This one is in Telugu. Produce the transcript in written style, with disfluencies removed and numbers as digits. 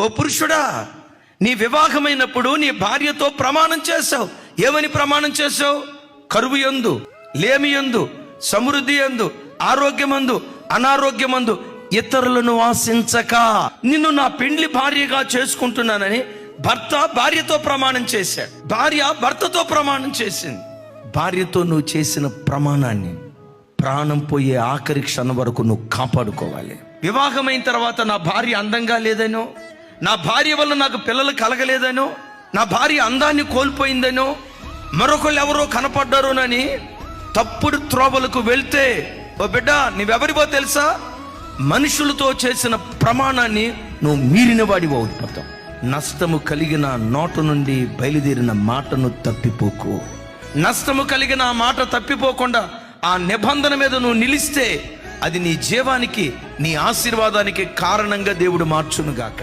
ఓ పురుషుడా, నీ వివాహమైనప్పుడు నీ భార్యతో ప్రమాణం చేశావు. ఏమని ప్రమాణం చేశావు? కరువు యందు, లేమి యందు, సమృద్ధి యందు, ఆరోగ్యమందు, అనారోగ్యమందు ఇతరులను ఆశించక నిన్ను నా పెండ్లి భార్యగా చేసుకుంటున్నానని భర్త భార్యతో ప్రమాణం చేశాడు. భార్య భర్తతో ప్రమాణం చేసింది. భార్యతో నువ్వు చేసిన ప్రమాణాన్ని ప్రాణం పోయే ఆఖరి క్షణం వరకు నువ్వు కాపాడుకోవాలి. వివాహమైన తర్వాత నా భార్య అందంగా లేదనో, నా భార్య వల్ల నాకు పిల్లలు కలగలేదనో, నా భార్య అందాన్ని కోల్పోయిందనో, మరొకళ్ళు ఎవరో కనపడ్డారోనని తప్పుడు త్రోవలకు వెళ్తే, ఓ బిడ్డ, నువ్వెవరివో తెలుసా? మనుషులతో చేసిన ప్రమాణాన్ని నువ్వు మీరిన వాడివో అయిపోతావు. నష్టము కలిగిన నోట నుండి బయలుదేరిన మాటను తప్పిపోకు. నష్టము కలిగిన ఆ మాట తప్పిపోకుండా ఆ నిబంధన మీద నువ్వు నిలిస్తే అది నీ జీవానికి, నీ ఆశీర్వాదానికి కారణంగా దేవుడు మార్చునుగాక.